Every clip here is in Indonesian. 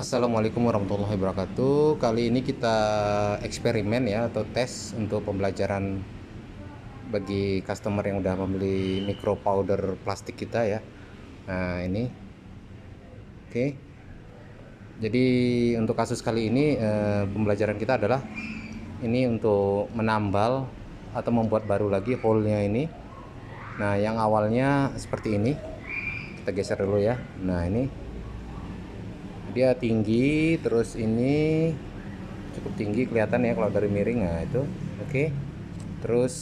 Assalamualaikum warahmatullahi wabarakatuh. Kali ini kita eksperimen ya atau tes untuk pembelajaran bagi customer yang udah membeli micro powder plastik kita ya. Nah, ini. Oke. Jadi untuk kasus kali ini pembelajaran kita adalah ini untuk menambal atau membuat baru lagi hole-nya ini. Nah, yang awalnya seperti ini. Kita geser dulu ya. Nah, ini dia tinggi, terus ini cukup tinggi kelihatan ya kalau dari miring. Nah itu oke. Terus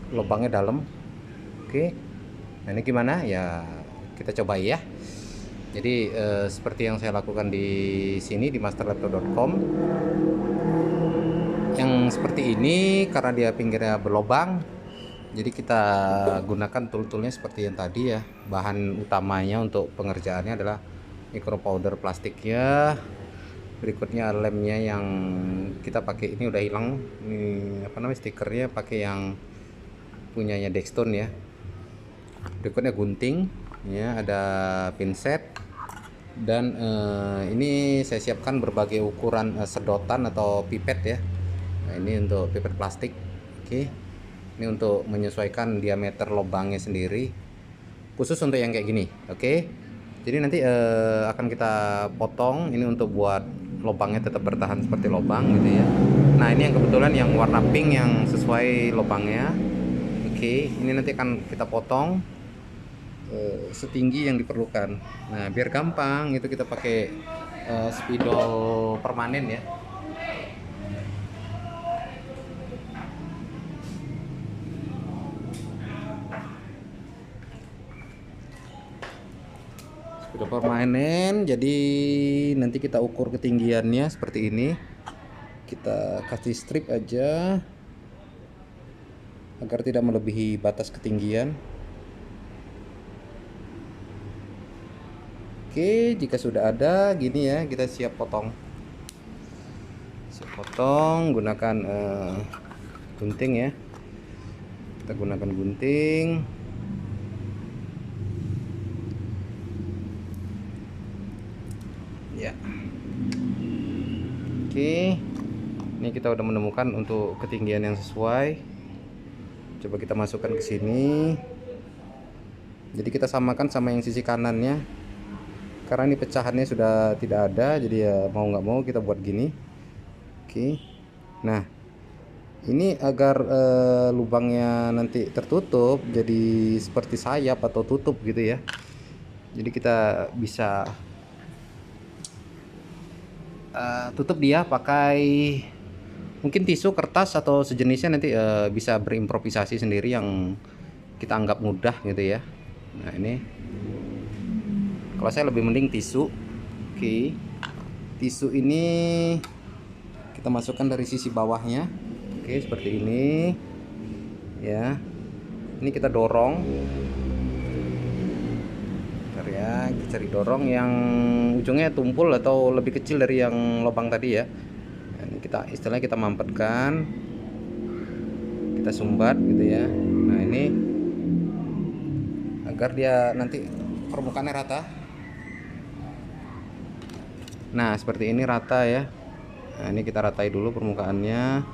lubangnya dalam. Oke, nah ini gimana ya, kita coba ya. Jadi seperti yang saya lakukan di sini di masterlaptop.com, yang seperti ini karena dia pinggirnya berlobang, jadi kita gunakan tool-toolnya seperti yang tadi ya. Bahan utamanya untuk pengerjaannya adalah micro powder plastiknya. Berikutnya lemnya yang kita pakai ini udah hilang, ini apa namanya, stikernya pakai yang punyanya Dextone ya. Berikutnya gunting ya, ada pinset, dan ini saya siapkan berbagai ukuran sedotan atau pipet ya. Nah, ini untuk pipet plastik. Oke, ini untuk menyesuaikan diameter lubangnya sendiri, khusus untuk yang kayak gini. Oke, jadi nanti akan kita potong ini untuk buat lubangnya tetap bertahan seperti lubang gitu ya. Nah, ini yang kebetulan yang warna pink yang sesuai lubangnya. Oke, ini nanti akan kita potong setinggi yang diperlukan. Nah, biar gampang itu kita pakai spidol permanen ya. Spidol permanen, jadi nanti kita ukur ketinggiannya seperti ini. Kita kasih strip aja agar tidak melebihi batas ketinggian. Oke, jika sudah ada gini ya, kita siap potong. Siap potong gunakan gunting ya. Kita gunakan gunting. Ya. Oke. Ini kita udah menemukan untuk ketinggian yang sesuai. Coba kita masukkan ke sini. Jadi kita samakan sama yang sisi kanannya. Karena ini pecahannya sudah tidak ada, jadi ya mau nggak mau kita buat gini. Oke. Nah, ini agar lubangnya nanti tertutup jadi seperti sayap atau tutup gitu ya. Jadi kita bisa tutup dia pakai mungkin tisu, kertas atau sejenisnya, nanti bisa berimprovisasi sendiri yang kita anggap mudah gitu ya. Nah, ini kalau saya lebih mending tisu. Oke, tisu ini kita masukkan dari sisi bawahnya. Oke, seperti ini ya. Ini kita dorong. Bentar ya, kita cari dorong yang ujungnya tumpul atau lebih kecil dari yang lubang tadi ya. Nah, ini kita istilahnya kita mampetkan, kita sumbat gitu ya. Nah, ini agar dia nanti permukaannya rata. Nah, seperti ini rata ya. Nah, ini kita ratai dulu permukaannya.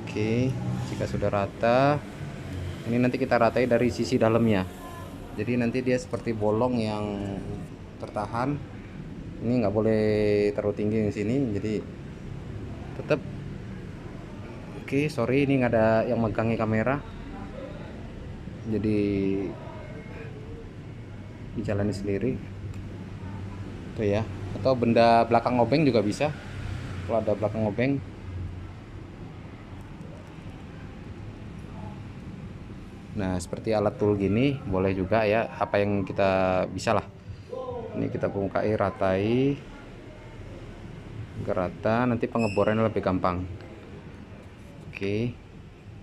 Oke, jika sudah rata, ini nanti kita ratai dari sisi dalamnya. Jadi nanti dia seperti bolong yang tertahan. Ini nggak boleh terlalu tinggi di sini, jadi tetap. Oke, sorry ini nggak ada yang megangi kamera, jadi dijalani sendiri. Tuh ya, atau benda belakang obeng juga bisa kalau ada belakang obeng. Nah, seperti alat tool gini boleh juga ya, apa yang kita bisa lah. Ini kita bongkai, ratai agar rata, nanti pengeborannya lebih gampang. Oke,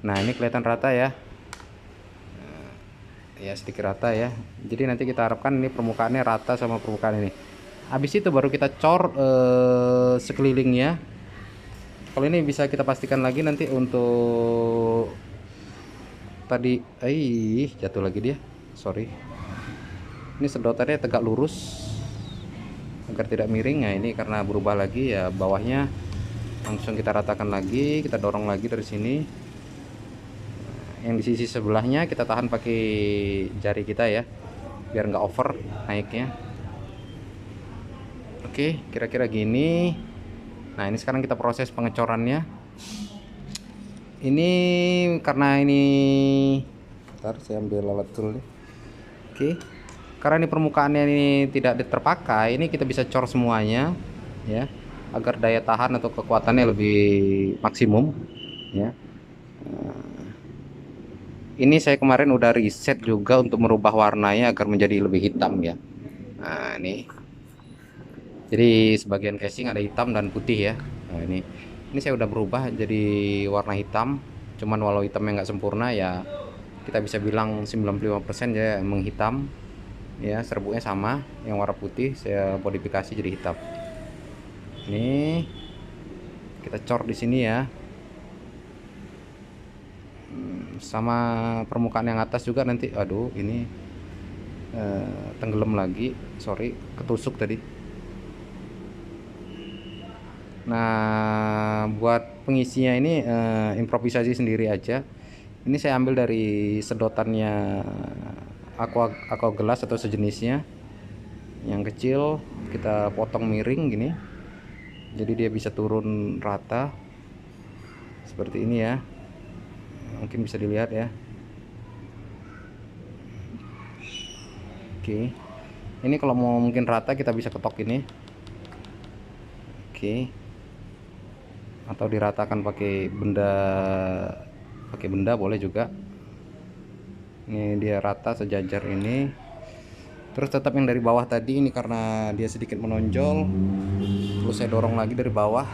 nah ini kelihatan rata ya. Ya sedikit rata ya, jadi nanti kita harapkan ini permukaannya rata sama permukaan ini. Habis itu baru kita cor sekelilingnya. Kalau ini bisa kita pastikan lagi nanti untuk tadi jatuh lagi dia, sorry. Ini sedotannya tegak lurus. agar tidak miring. Nah ini karena berubah lagi ya, bawahnya langsung kita ratakan lagi, kita dorong lagi dari sini. Yang di sisi sebelahnya kita tahan pakai jari kita ya, biar nggak over naiknya. Oke, kira-kira gini. Nah ini sekarang kita proses pengecorannya. Ini karena ini, ntar saya ambil alat tool nih. Oke, karena ini permukaannya ini tidak terpakai, ini kita bisa cor semuanya ya, agar daya tahan atau kekuatannya lebih maksimum ya. Ini saya kemarin udah reset juga untuk merubah warnanya agar menjadi lebih hitam ya. Nah ini, jadi sebagian casing ada hitam dan putih ya. Nah ini saya udah berubah jadi warna hitam. Cuman walau hitamnya nggak sempurna ya, kita bisa bilang 95% ya menghitam ya. Serbuknya sama, yang warna putih saya modifikasi jadi hitam. Ini kita cor di sini ya, sama permukaan yang atas juga nanti. Aduh ini tenggelam lagi, sorry, ketusuk tadi. Nah buat pengisinya ini improvisasi sendiri aja. Ini saya ambil dari sedotannya aqua gelas atau sejenisnya yang kecil, kita potong miring gini, jadi dia bisa turun rata seperti ini ya. Mungkin bisa dilihat ya. Oke, ini kalau mau mungkin rata kita bisa ketok ini. Oke, atau diratakan pakai benda boleh juga. Ini dia rata sejajar ini. Terus tetap yang dari bawah tadi ini karena dia sedikit menonjol, terus saya dorong lagi dari bawah.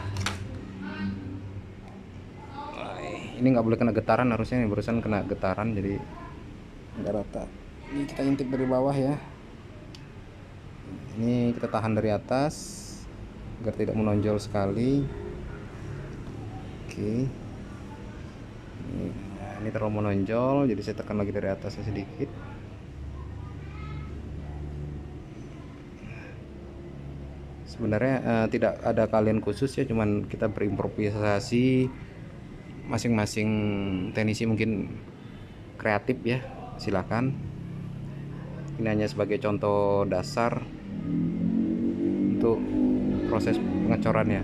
Ini nggak boleh kena getaran, harusnya ini barusan kena getaran jadi nggak rata. Ini kita intip dari bawah ya. Ini kita tahan dari atas agar tidak menonjol sekali. Oke, ini terlalu menonjol, jadi saya tekan lagi dari atasnya sedikit. Sebenarnya tidak ada kalian khusus ya, cuman kita berimprovisasi. Masing-masing teknisi mungkin kreatif ya, silakan. Ini hanya sebagai contoh dasar untuk proses pengecorannya.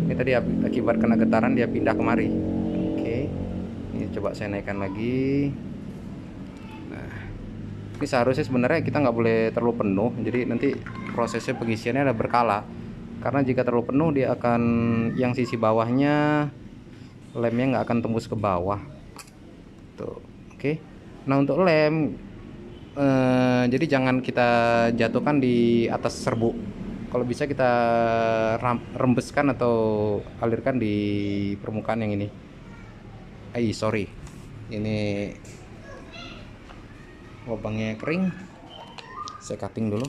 Ini tadi akibat kena getaran dia pindah kemari. Oke, ini coba saya naikkan lagi. Nah ini seharusnya sebenarnya kita nggak boleh terlalu penuh, jadi nanti prosesnya pengisiannya ada berkala. Karena jika terlalu penuh dia akan, yang sisi bawahnya lemnya nggak akan tembus ke bawah tuh. Oke, nah untuk lem jadi jangan kita jatuhkan di atas serbuk. Kalau bisa kita rembeskan atau alirkan di permukaan yang ini. Sorry, ini lubangnya kering, saya cutting dulu.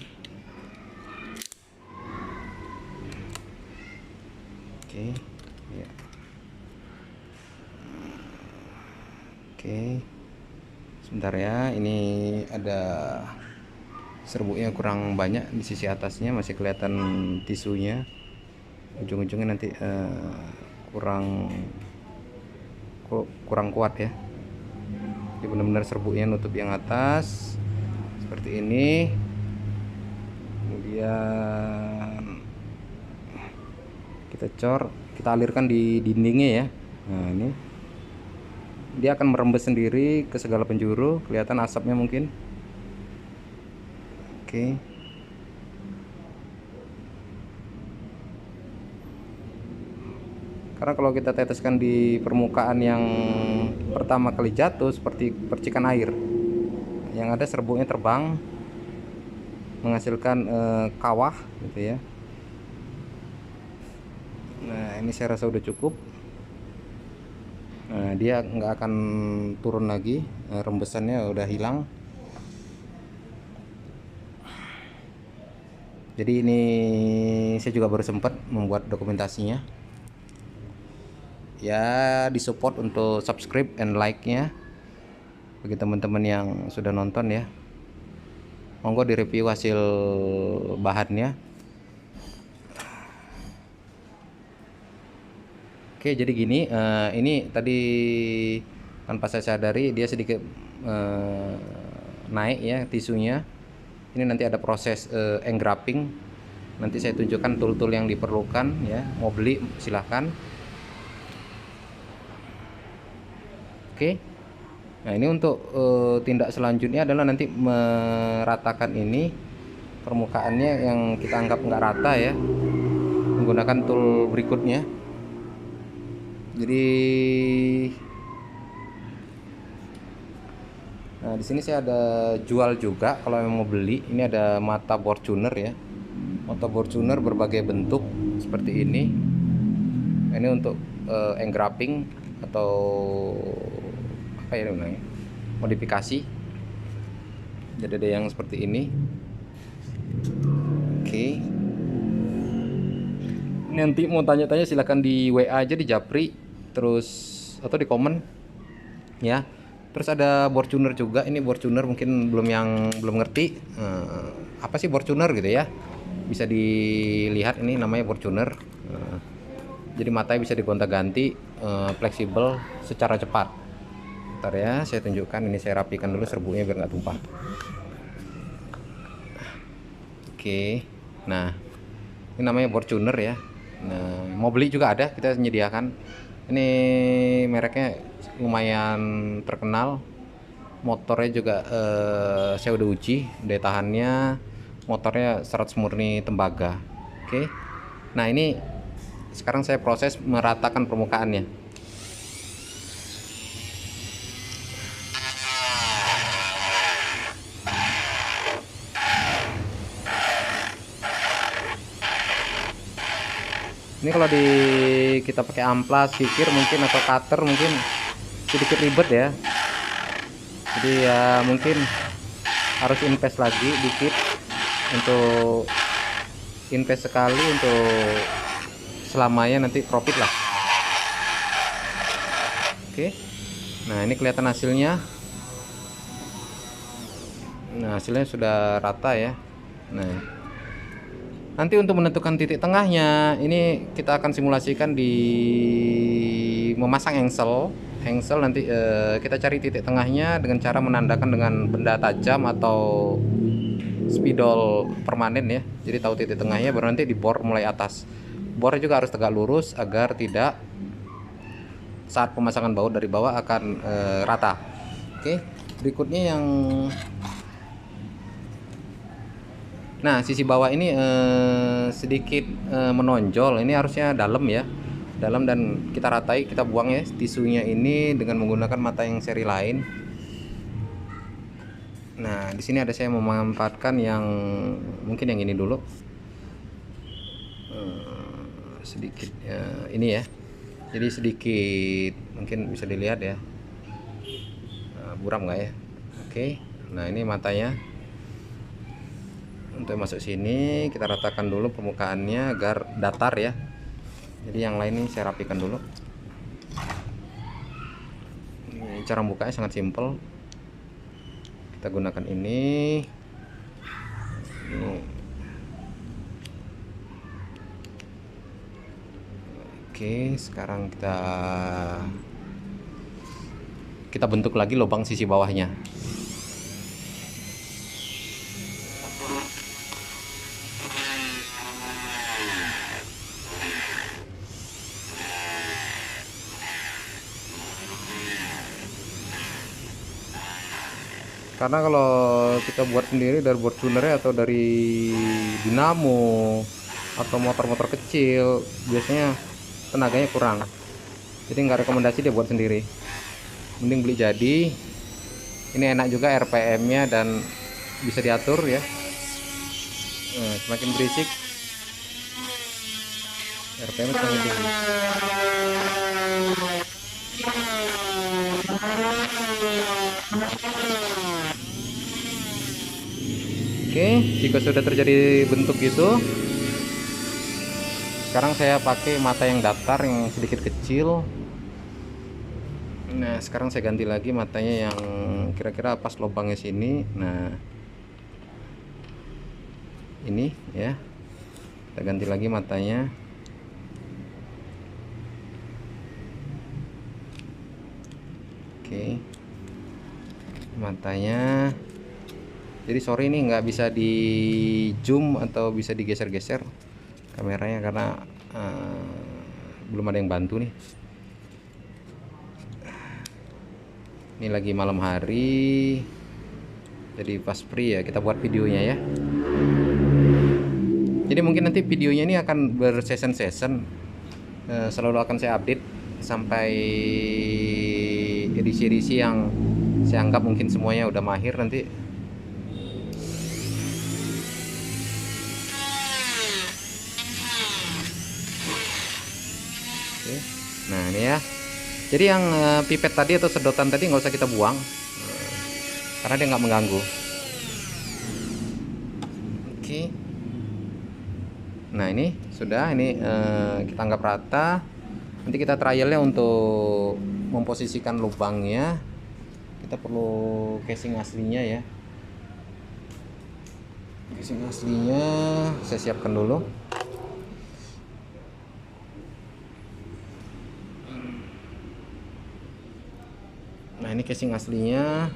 Oke ya. Oke, sebentar ya, ini ada serbuknya kurang banyak di sisi atasnya, masih kelihatan tisunya. Ujung-ujungnya nanti kurang kuat ya. Jadi benar-benar serbuknya nutup yang atas seperti ini. Kemudian kita cor, kita alirkan di dindingnya ya. Nah ini dia akan merembes sendiri ke segala penjuru, kelihatan asapnya mungkin. Oke, karena kalau kita teteskan di permukaan yang pertama kali jatuh seperti percikan air, yang ada serbuknya terbang menghasilkan kawah gitu ya. Nah ini saya rasa udah cukup. Nah dia nggak akan turun lagi, rembesannya udah hilang. Jadi ini saya juga baru sempat membuat dokumentasinya ya. Disupport untuk subscribe and like nya bagi teman-teman yang sudah nonton ya. Monggo direview hasil bahannya. Oke, jadi gini, ini tadi tanpa saya sadari dia sedikit naik ya tisunya. Ini nanti ada proses engrapping. Nanti saya tunjukkan tool-tool yang diperlukan ya. Mau beli silahkan. Oke. Nah, ini untuk tindak selanjutnya adalah nanti meratakan ini permukaannya yang kita anggap nggak rata ya, menggunakan tool berikutnya. Jadi nah, di sini saya ada jual juga kalau yang mau beli. Ini ada mata bore tuner ya. Mata bore tuner berbagai bentuk seperti ini. Ini untuk engrapping atau apa ya namanya? Modifikasi. Jadi ada yang seperti ini. Oke. Nanti mau tanya-tanya silahkan di WA aja, di Japri, terus atau di komen ya. Terus ada bore tuner juga. Ini bore tuner mungkin belum ngerti apa sih bore tuner gitu ya. Bisa dilihat ini namanya bore tuner. Jadi matanya bisa digonta-ganti, fleksibel secara cepat. Ntar ya, saya tunjukkan. Ini saya rapikan dulu serbunya biar nggak tumpah. Oke. Nah, ini namanya bore tuner ya. Nah, mau beli juga ada, kita menyediakan. Ini mereknya lumayan terkenal. Motornya juga saya udah uji daya tahannya. Motornya 100 murni tembaga. Oke. Nah, ini sekarang saya proses meratakan permukaannya. Ini kalau kita pakai amplas, kikir mungkin atau cutter mungkin sedikit ribet ya. Jadi ya mungkin harus invest lagi dikit, untuk invest sekali untuk selamanya, nanti profit lah. Oke. Nah, ini kelihatan hasilnya. Nah, hasilnya sudah rata ya. Nah, nanti untuk menentukan titik tengahnya, ini kita akan simulasikan di memasang engsel. Engsel nanti kita cari titik tengahnya dengan cara menandakan dengan benda tajam atau spidol permanen ya. Jadi tahu titik tengahnya, baru nanti dibor mulai atas. Bornya juga harus tegak lurus agar tidak saat pemasangan baut dari bawah akan rata. Oke, berikutnya yang nah, sisi bawah ini sedikit menonjol. Ini harusnya dalam ya, dalam, dan kita ratai, kita buang ya tisunya ini dengan menggunakan mata yang seri lain. Nah, di sini ada saya memanfaatkan yang mungkin yang ini dulu, sedikit ini ya. Jadi sedikit mungkin bisa dilihat ya, buram nggak ya? Oke. Nah, ini matanya. Untuk masuk sini kita ratakan dulu permukaannya agar datar ya. Jadi yang lain ini saya rapikan dulu. Ini cara bukanya sangat simpel. Kita gunakan ini. Oke, sekarang kita bentuk lagi lubang sisi bawahnya. Karena kalau kita buat sendiri dari bore tunernya atau dari dinamo atau motor-motor kecil, biasanya tenaganya kurang. Jadi nggak rekomendasi dia buat sendiri. Mending beli jadi. Ini enak juga RPM-nya dan bisa diatur ya. Nah, semakin berisik RPM semakin tinggi. Oke, jika sudah terjadi bentuk itu, sekarang saya pakai mata yang datar, yang sedikit kecil. Nah, sekarang saya ganti lagi matanya yang kira-kira pas lubangnya sini. Nah, ini ya, kita ganti lagi matanya. Oke, matanya. Jadi sorry ini nggak bisa di zoom atau bisa digeser-geser kameranya karena belum ada yang bantu nih. Ini lagi malam hari, jadi pas free ya kita buat videonya ya. Jadi mungkin nanti videonya ini akan berseason-season, selalu akan saya update sampai edisi-edisi yang saya anggap mungkin semuanya udah mahir nanti. Oke. Nah ini ya, jadi yang pipet tadi atau sedotan tadi nggak usah kita buang, karena dia nggak mengganggu. Oke. Nah ini sudah, ini kita anggap rata. Nanti kita trialnya untuk memposisikan lubangnya, kita perlu casing aslinya ya. Casing aslinya saya siapkan dulu. Nah ini casing aslinya.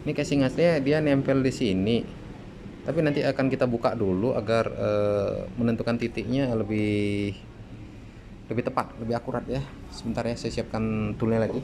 Ini casing aslinya dia nempel di sini. Tapi nanti akan kita buka dulu agar menentukan titiknya lebih tepat, lebih akurat ya. Sebentar ya, saya siapkan toolnya lagi.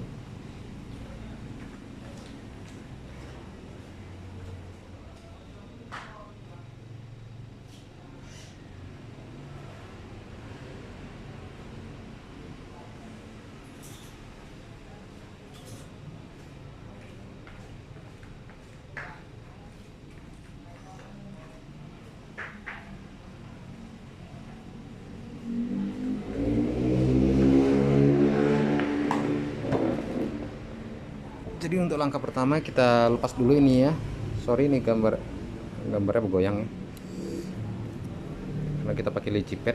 Jadi untuk langkah pertama kita lepas dulu ini ya. Sorry ini gambarnya bergoyang ya, karena kita pakai lazy pad.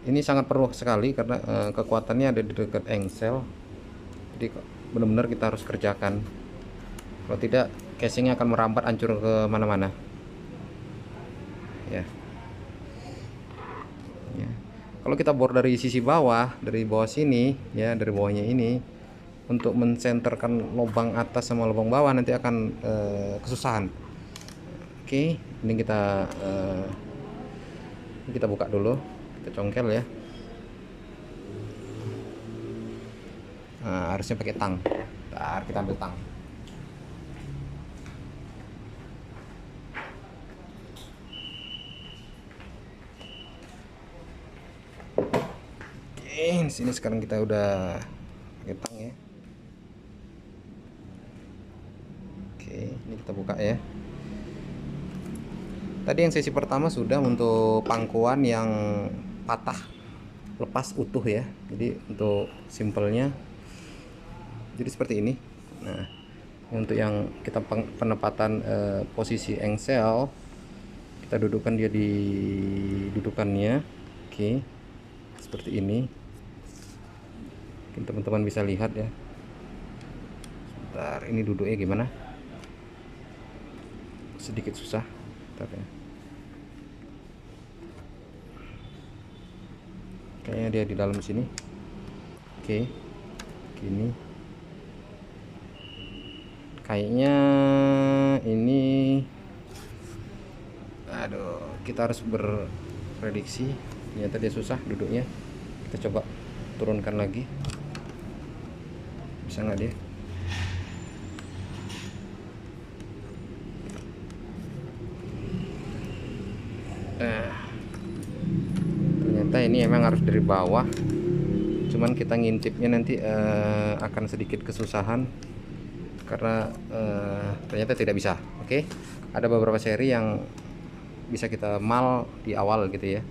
Ini sangat perlu sekali karena kekuatannya ada di dekat engsel. Jadi benar-benar kita harus kerjakan. Kalau tidak, casingnya akan merambat, hancur ke mana-mana. Ya. Kalau kita bor dari sisi bawah, dari bawah sini ya, dari bawahnya ini, untuk mensenterkan lubang atas sama lubang bawah nanti akan kesusahan. Oke, ini kita buka dulu, kita congkel ya. Nah, harusnya pakai tang. Bentar, kita ambil tang. Di sini sekarang kita udah pakai tang ya. Oke, ini kita buka ya. Tadi yang sesi pertama sudah untuk pangkuan yang patah lepas utuh ya. Jadi untuk simpelnya jadi seperti ini. Nah, untuk yang kita penempatan posisi engsel, kita dudukkan dia di dudukannya. Oke, seperti ini. Mungkin teman-teman bisa lihat ya. Sebentar, ini duduknya gimana? Sedikit susah. Bentar ya. Kayaknya dia di dalam sini. Oke, gini. Kayaknya ini, aduh, kita harus berprediksi. Ternyata dia susah duduknya. Kita coba turunkan lagi. Bisa nggak dia? Ternyata ini emang harus dari bawah. Cuman kita ngintipnya nanti akan sedikit kesusahan karena ternyata tidak bisa. Oke, ada beberapa seri yang bisa kita mal di awal gitu ya.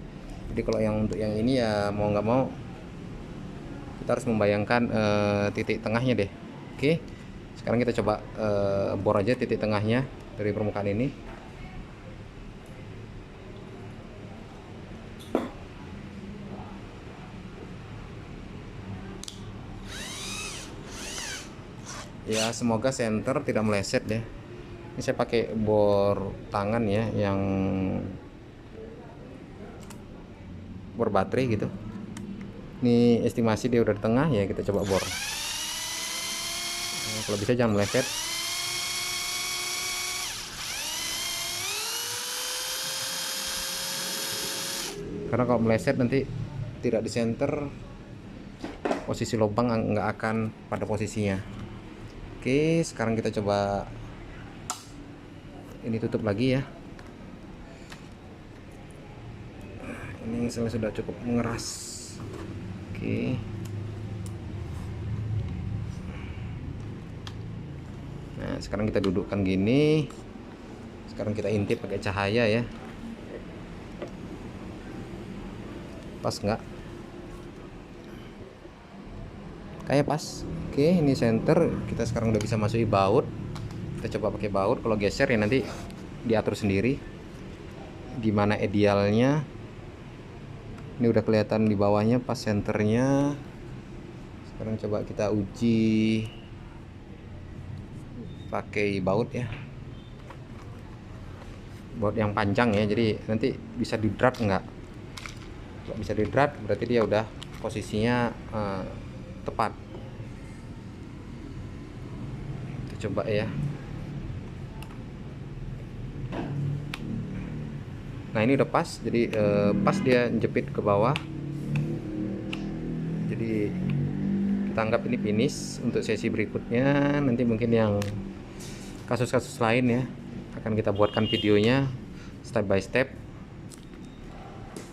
Jadi kalau yang untuk yang ini ya mau nggak mau kita harus membayangkan titik tengahnya deh. Oke, sekarang kita coba bor aja titik tengahnya dari permukaan ini. Ya semoga senter tidak meleset ya. Ini saya pakai bor tangan ya, yang bor baterai gitu. Ini estimasi dia udah di tengah ya, kita coba bor. Nah, kalau bisa jangan meleset. Karena kalau meleset nanti tidak di center, posisi lubang nggak akan pada posisinya. Oke, sekarang kita coba ini tutup lagi ya. Ini misalnya sudah cukup mengeras. Oke. Nah, sekarang kita dudukkan gini. Sekarang kita intip pakai cahaya ya. Pas nggak? Kayak pas. Oke, ini center. Kita sekarang udah bisa masuki baut. Kita coba pakai baut. Kalau geser ya nanti diatur sendiri gimana idealnya. Ini udah kelihatan di bawahnya pas senternya. Sekarang coba kita uji pakai baut ya, baut yang panjang ya, jadi nanti bisa di drat nggak. Kalau bisa di drat berarti dia udah posisinya tepat. Kita coba ya. Nah ini udah pas, jadi pas dia jepit ke bawah. Jadi kita anggap ini finish. Untuk sesi berikutnya nanti mungkin yang kasus-kasus lain ya akan kita buatkan videonya step by step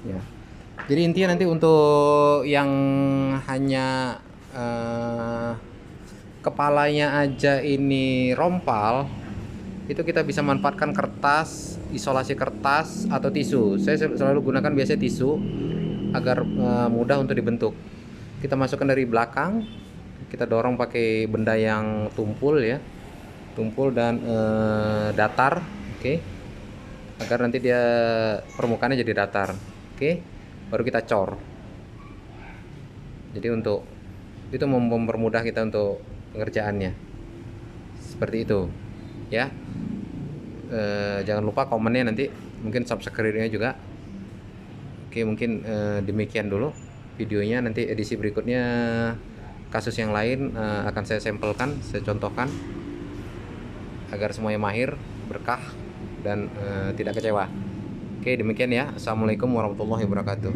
ya. Jadi intinya nanti untuk yang hanya kepalanya aja ini rompal, itu kita bisa manfaatkan kertas, isolasi kertas atau tisu. Saya selalu gunakan biasanya tisu agar mudah untuk dibentuk. Kita masukkan dari belakang, kita dorong pakai benda yang tumpul ya, tumpul dan datar, oke, agar nanti dia permukaannya jadi datar, oke. Baru kita cor. Jadi untuk itu mempermudah kita untuk pengerjaannya seperti itu ya. Jangan lupa komennya nanti, mungkin subscribe-nya juga. Oke, mungkin demikian dulu videonya. Nanti edisi berikutnya kasus yang lain akan saya sampelkan, saya contohkan agar semuanya mahir, berkah, dan tidak kecewa. Oke, demikian ya. Assalamualaikum warahmatullahi wabarakatuh.